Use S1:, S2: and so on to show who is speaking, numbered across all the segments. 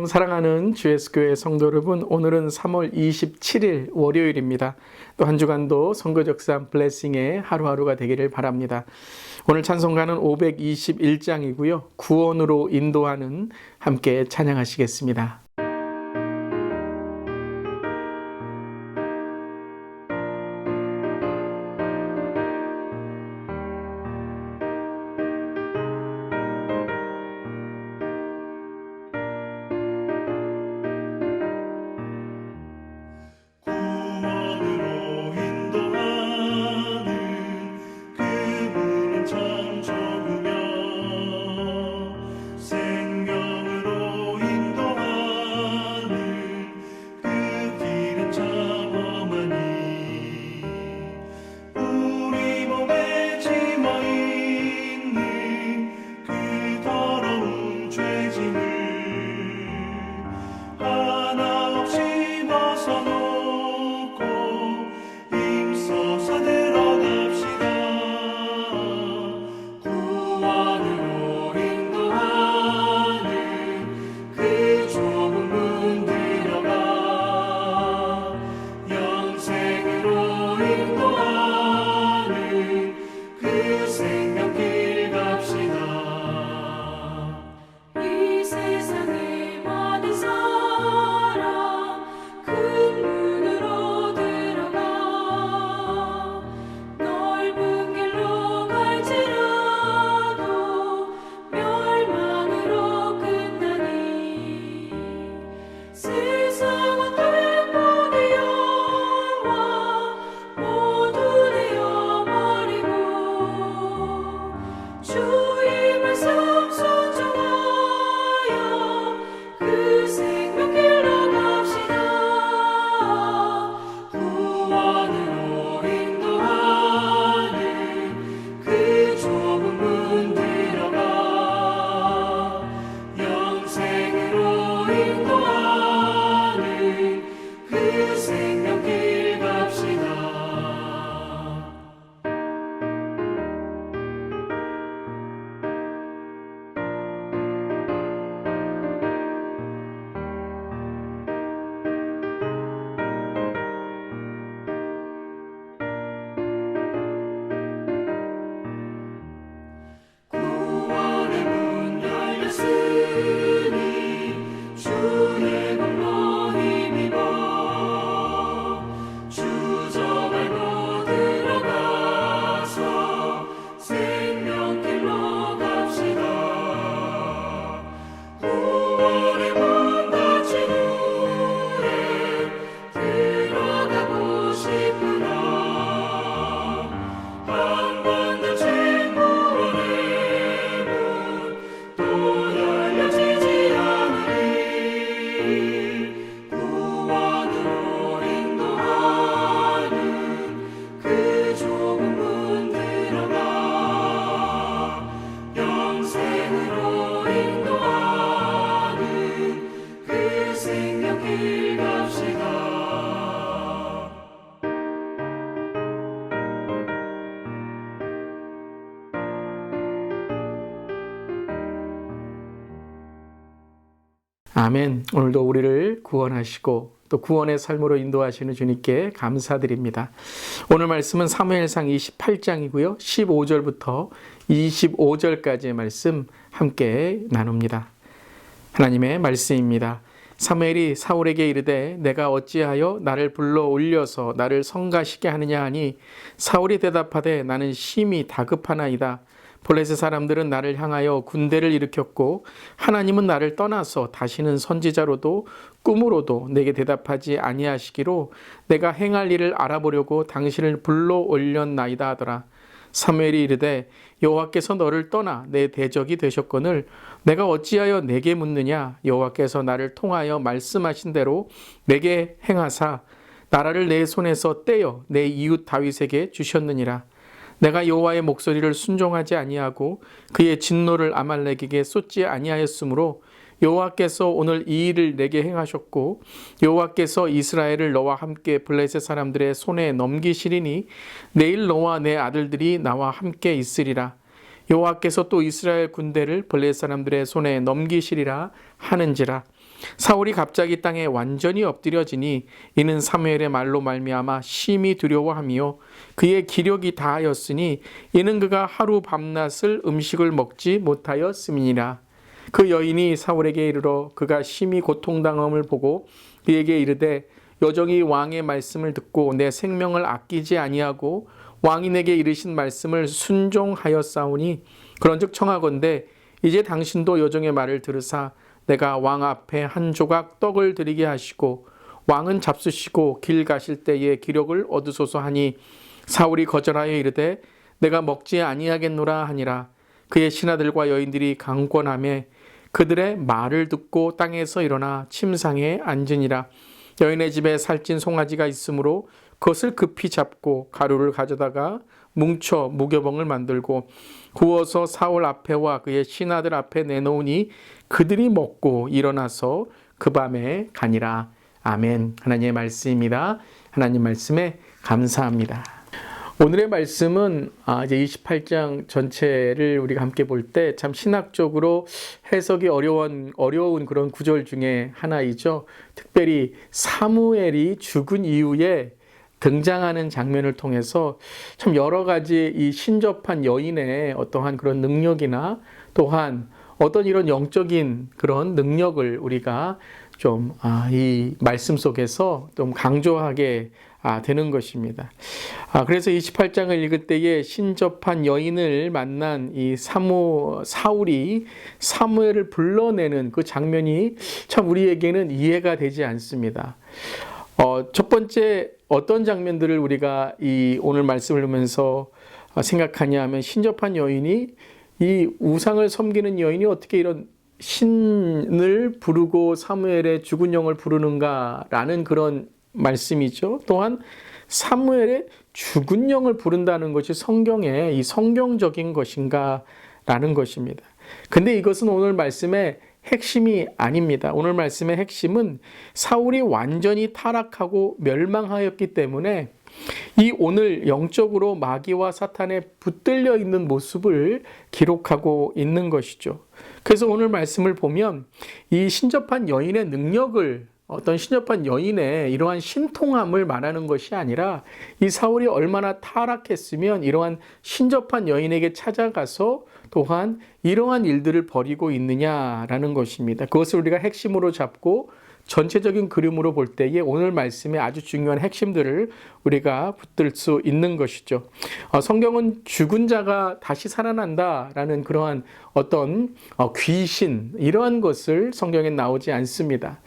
S1: 샬롬 사랑하는 GS교회 성도 여러분, 오늘은 3월 27일 월요일입니다. 또 한 주간도 선거적산 블레싱의 하루하루가 되기를 바랍니다. 오늘 찬송가는 521장이고요. 구원으로 인도하는 함께 찬양하시겠습니다. 아멘. 오늘도 우리를 구원하시고 또 구원의 삶으로 인도하시는 주님께 감사드립니다. 오늘 말씀은 사무엘상 28장이고요. 15절부터 25절까지의 말씀 함께 나눕니다. 하나님의 말씀입니다. 사무엘이 사울에게 이르되 내가 어찌하여 나를 불러 올려서 나를 성가시게 하느냐 하니 사울이 대답하되 나는 심히 다급하나이다. 블레셋 사람들은 나를 향하여 군대를 일으켰고 하나님은 나를 떠나서 다시는 선지자로도 꿈으로도 내게 대답하지 아니하시기로 내가 행할 일을 알아보려고 당신을 불러 올렸나이다 하더라. 사무엘이 이르되 여호와께서 너를 떠나 내 대적이 되셨거늘 내가 어찌하여 내게 묻느냐. 여호와께서 나를 통하여 말씀하신 대로 내게 행하사 나라를 내 손에서 떼어 내 이웃 다윗에게 주셨느니라. 내가 여호와의 목소리를 순종하지 아니하고 그의 진노를 아말렉에게 쏟지 아니하였으므로 여호와께서 오늘 이 일을 내게 행하셨고 여호와께서 이스라엘을 너와 함께 블레셋 사람들의 손에 넘기시리니 내일 너와 내 아들들이 나와 함께 있으리라. 여호와께서 또 이스라엘 군대를 블레셋 사람들의 손에 넘기시리라 하는지라. 사울이 갑자기 땅에 완전히 엎드려지니 이는 사무엘의 말로 말미암아 심히 두려워하며 그의 기력이 다하였으니 이는 그가 하루 밤낮을 음식을 먹지 못하였음이니라. 그 여인이 사울에게 이르러 그가 심히 고통당함을 보고 그에게 이르되 여정이 왕의 말씀을 듣고 내 생명을 아끼지 아니하고 왕이 내게 이르신 말씀을 순종하였사오니 그런즉 청하건대 이제 당신도 여정의 말을 들으사 내가 왕 앞에 한 조각 떡을 드리게 하시고 왕은 잡수시고 길 가실 때에 기력을 얻으소서 하니 사울이 거절하여 이르되 내가 먹지 아니하겠노라 하니라. 그의 신하들과 여인들이 강권하매 그들의 말을 듣고 땅에서 일어나 침상에 앉으니라. 여인의 집에 살찐 송아지가 있으므로 그것을 급히 잡고 가루를 가져다가 뭉쳐 무교병을 만들고 구워서 사울 앞에와 그의 신하들 앞에 내놓으니 그들이 먹고 일어나서 그 밤에 가니라. 아멘. 하나님의 말씀입니다. 하나님 말씀에 감사합니다. 오늘의 말씀은 이제 28장 전체를 우리가 함께 볼 때 참 신학적으로 해석이 어려운 그런 구절 중에 하나이죠. 특별히 사무엘이 죽은 이후에 등장하는 장면을 통해서 참 여러 가지 이 신접한 여인의 어떠한 그런 능력이나 또한 어떤 이런 영적인 그런 능력을 우리가 좀 이 말씀 속에서 좀 강조하게 되는 것입니다. 그래서 28장을 읽을 때에 신접한 여인을 만난 이 사울이 사무엘을 불러내는 그 장면이 참 우리에게는 이해가 되지 않습니다. 첫 번째 어떤 장면들을 우리가 이 오늘 말씀을 보면서 생각하냐 하면 신접한 여인이 이 우상을 섬기는 여인이 어떻게 이런 신을 부르고 사무엘의 죽은 영을 부르는가라는 그런 말씀이죠. 또한 사무엘의 죽은 영을 부른다는 것이 성경에 이 성경적인 것인가라는 것입니다. 근데 이것은 오늘 말씀의 핵심이 아닙니다. 오늘 말씀의 핵심은 사울이 완전히 타락하고 멸망하였기 때문에 이 오늘 영적으로 마귀와 사탄에 붙들려 있는 모습을 기록하고 있는 것이죠. 그래서 오늘 말씀을 보면 이 신접한 여인의 능력을 어떤 신접한 여인의 이러한 신통함을 말하는 것이 아니라 이 사울이 얼마나 타락했으면 이러한 신접한 여인에게 찾아가서 또한 이러한 일들을 벌이고 있느냐라는 것입니다. 그것을 우리가 핵심으로 잡고 전체적인 그림으로 볼 때에 오늘 말씀의 아주 중요한 핵심들을 우리가 붙들 수 있는 것이죠. 성경은 죽은 자가 다시 살아난다라는 그러한 어떤 귀신 이러한 것을 성경에 나오지 않습니다.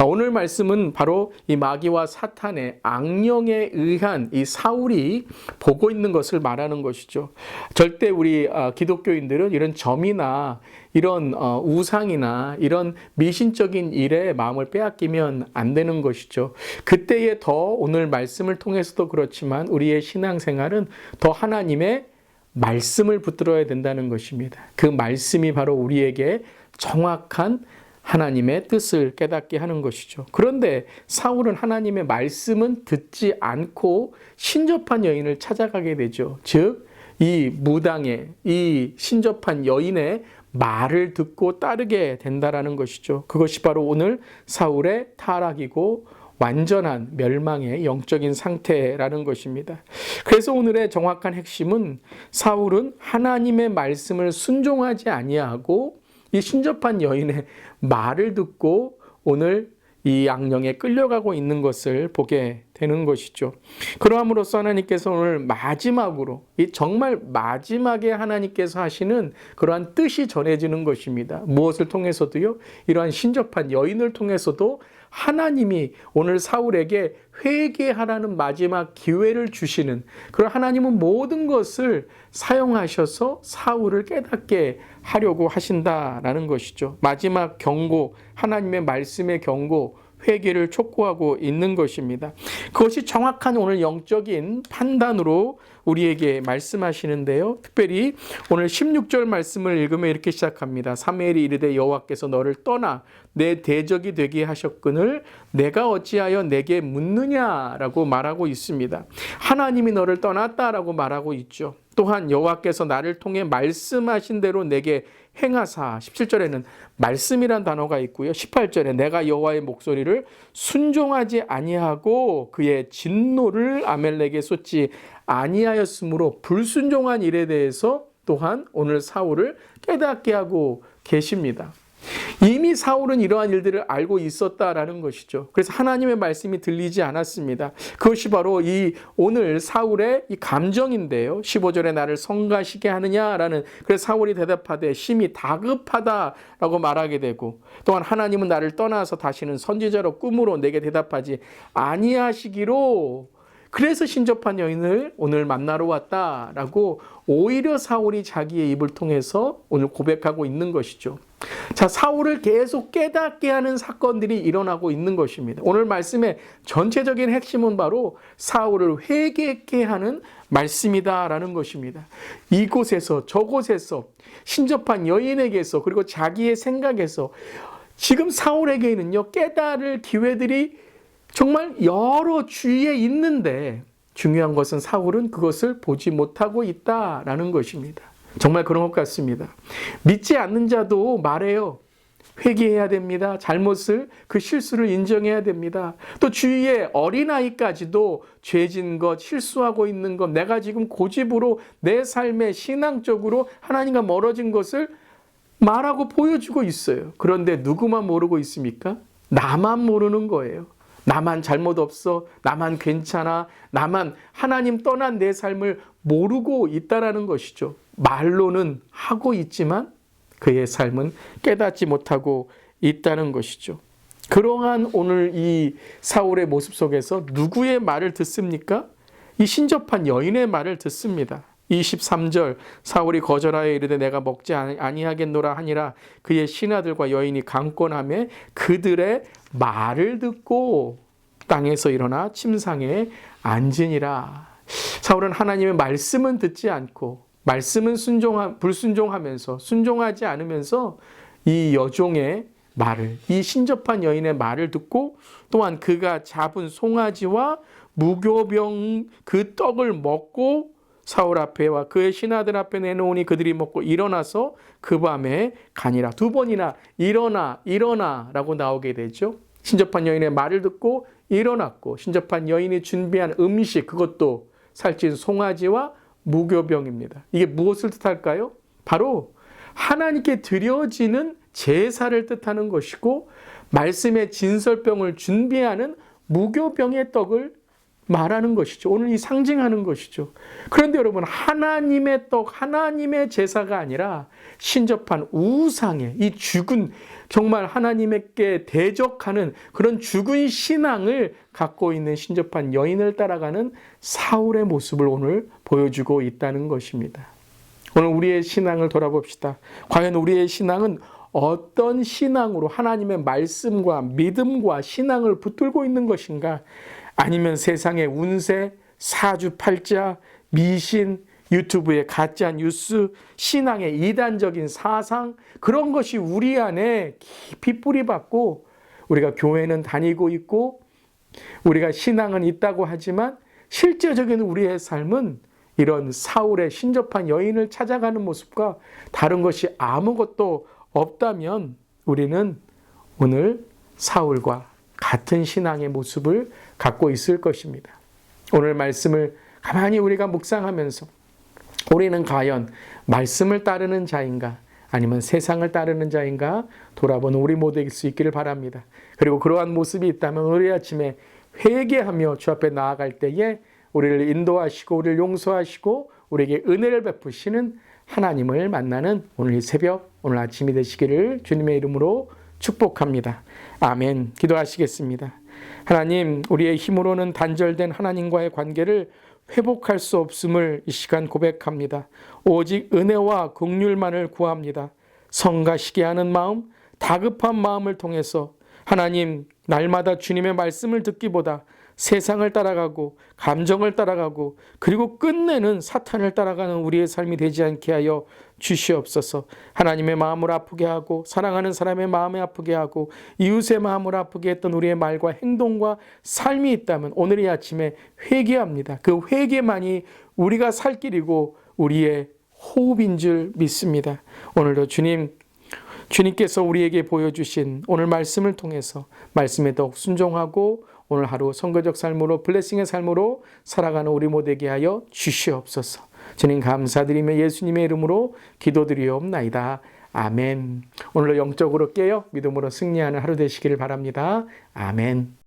S1: 오늘 말씀은 바로 이 마귀와 사탄의 악령에 의한 이 사울이 보고 있는 것을 말하는 것이죠. 절대 우리 기독교인들은 이런 점이나 이런 우상이나 이런 미신적인 일에 마음을 빼앗기면 안 되는 것이죠. 그때에 더 오늘 말씀을 통해서도 그렇지만 우리의 신앙생활은 더 하나님의 말씀을 붙들어야 된다는 것입니다. 그 말씀이 바로 우리에게 정확한 하나님의 뜻을 깨닫게 하는 것이죠. 그런데 사울은 하나님의 말씀은 듣지 않고 신접한 여인을 찾아가게 되죠. 즉, 이 무당의, 이 신접한 여인의 말을 듣고 따르게 된다라는 것이죠. 그것이 바로 오늘 사울의 타락이고 완전한 멸망의 영적인 상태라는 것입니다. 그래서 오늘의 정확한 핵심은 사울은 하나님의 말씀을 순종하지 아니하고 이 신접한 여인의 말을 듣고 오늘 이 악령에 끌려가고 있는 것을 보게 되는 것이죠. 그러함으로써 하나님께서 오늘 마지막으로 이 정말 마지막에 하나님께서 하시는 그러한 뜻이 전해지는 것입니다. 무엇을 통해서도요? 이러한 신접한 여인을 통해서도 하나님이 오늘 사울에게 회개하라는 마지막 기회를 주시는 그런 하나님은 모든 것을 사용하셔서 사울을 깨닫게 하려고 하신다라는 것이죠. 마지막 경고, 하나님의 말씀의 경고, 회개를 촉구하고 있는 것입니다. 그것이 정확한 오늘 영적인 판단으로 우리에게 말씀하시는데요. 특별히 오늘 16절 말씀을 읽으면 이렇게 시작합니다. 사무엘이 이르되 여호와께서 너를 떠나 내 대적이 되게 하셨거늘 내가 어찌하여 내게 묻느냐라고 말하고 있습니다. 하나님이 너를 떠났다라고 말하고 있죠. 또한 여호와께서 나를 통해 말씀하신 대로 내게 행하사 17절에는 말씀이란 단어가 있고요. 18절에 내가 여호와의 목소리를 순종하지 아니하고 그의 진노를 아멜렉에 쏟지 아니하였으므로 불순종한 일에 대해서 또한 오늘 사울을 깨닫게 하고 계십니다. 이미 사울은 이러한 일들을 알고 있었다라는 것이죠. 그래서 하나님의 말씀이 들리지 않았습니다. 그것이 바로 이 오늘 사울의 이 감정인데요. 15절에 나를 성가시게 하느냐라는, 그래서 사울이 대답하되 심히 다급하다라고 말하게 되고, 또한 하나님은 나를 떠나서 다시는 선지자로 꿈으로 내게 대답하지 아니하시기로, 그래서 신접한 여인을 오늘 만나러 왔다라고 오히려 사울이 자기의 입을 통해서 오늘 고백하고 있는 것이죠. 자, 사울을 계속 깨닫게 하는 사건들이 일어나고 있는 것입니다. 오늘 말씀의 전체적인 핵심은 바로 사울을 회개케 하는 말씀이다라는 것입니다. 이곳에서 저곳에서 신접한 여인에게서 그리고 자기의 생각에서 지금 사울에게는요, 깨달을 기회들이 정말 여러 주위에 있는데 중요한 것은 사울은 그것을 보지 못하고 있다라는 것입니다. 정말 그런 것 같습니다. 믿지 않는 자도 말해요. 회개해야 됩니다. 잘못을, 그 실수를 인정해야 됩니다. 또 주위에 어린아이까지도 죄진 것, 실수하고 있는 것, 내가 지금 고집으로 내 삶에 신앙적으로 하나님과 멀어진 것을 말하고 보여주고 있어요. 그런데 누구만 모르고 있습니까? 나만 모르는 거예요. 나만 잘못 없어, 나만 괜찮아, 나만 하나님 떠난 내 삶을 모르고 있다라는 것이죠. 말로는 하고 있지만 그의 삶은 깨닫지 못하고 있다는 것이죠. 그러한 오늘 이 사울의 모습 속에서 누구의 말을 듣습니까? 이 신접한 여인의 말을 듣습니다. 23절 사울이 거절하여 이르되 내가 먹지 아니하겠노라 하니라. 그의 신하들과 여인이 강권하며 그들의 말을 듣고 땅에서 일어나 침상에 앉으니라. 사울은 하나님의 말씀은 듣지 않고 말씀은 불순종하면서 순종하지 않으면서 이 여종의 말을, 이 신접한 여인의 말을 듣고 또한 그가 잡은 송아지와 무교병 그 떡을 먹고 사울 앞에와 그의 신하들 앞에 내놓으니 그들이 먹고 일어나서 그 밤에 가니라. 두 번이나 일어나 라고 나오게 되죠. 신접한 여인의 말을 듣고 일어났고, 신접한 여인이 준비한 음식, 그것도 살찐 송아지와 무교병입니다. 이게 무엇을 뜻할까요? 바로 하나님께 드려지는 제사를 뜻하는 것이고, 말씀의 진설병을 준비하는 무교병의 떡을 말하는 것이죠. 오늘 이 상징하는 것이죠. 그런데 여러분, 하나님의 떡, 하나님의 제사가 아니라 신접한 우상의 이 죽은, 정말 하나님께 대적하는 그런 죽은 신앙을 갖고 있는 신접한 여인을 따라가는 사울의 모습을 오늘 보여주고 있다는 것입니다. 오늘 우리의 신앙을 돌아봅시다. 과연 우리의 신앙은 어떤 신앙으로 하나님의 말씀과 믿음과 신앙을 붙들고 있는 것인가? 아니면 세상의 운세, 사주팔자, 미신, 유튜브의 가짜 뉴스, 신앙의 이단적인 사상, 그런 것이 우리 안에 깊이 뿌리박고 우리가 교회는 다니고 있고 우리가 신앙은 있다고 하지만 실제적인 우리의 삶은 이런 사울의 신접한 여인을 찾아가는 모습과 다른 것이 아무것도 없다면 우리는 오늘 사울과 같은 신앙의 모습을 갖고 있을 것입니다. 오늘 말씀을 가만히 우리가 묵상하면서 우리는 과연 말씀을 따르는 자인가 아니면 세상을 따르는 자인가 돌아보는 우리 모두일 수 있기를 바랍니다. 그리고 그러한 모습이 있다면 오늘 아침에 회개하며 주 앞에 나아갈 때에 우리를 인도하시고 우리를 용서하시고 우리에게 은혜를 베푸시는 하나님을 만나는 오늘 이 새벽, 오늘 아침이 되시기를 주님의 이름으로 축복합니다. 아멘. 기도하시겠습니다. 하나님, 우리의 힘으로는 단절된 하나님과의 관계를 회복할 수 없음을 이 시간 고백합니다. 오직 은혜와 긍휼만을 구합니다. 성가시게 하는 마음, 다급한 마음을 통해서 하나님, 날마다 주님의 말씀을 듣기보다 세상을 따라가고 감정을 따라가고 그리고 끝내는 사탄을 따라가는 우리의 삶이 되지 않게 하여 주시옵소서. 하나님의 마음을 아프게 하고 사랑하는 사람의 마음을 아프게 하고 이웃의 마음을 아프게 했던 우리의 말과 행동과 삶이 있다면 오늘 이 아침에 회개합니다. 그 회개만이 우리가 살 길이고 우리의 호흡인 줄 믿습니다. 오늘도 주님께서 우리에게 보여주신 오늘 말씀을 통해서 말씀에 더욱 순종하고 오늘 하루 선거적 삶으로 블레싱의 삶으로 살아가는 우리 모두에게 하여 주시옵소서. 주님 감사드리며 예수님의 이름으로 기도드리옵나이다. 아멘. 오늘도 영적으로 깨어 믿음으로 승리하는 하루 되시기를 바랍니다. 아멘.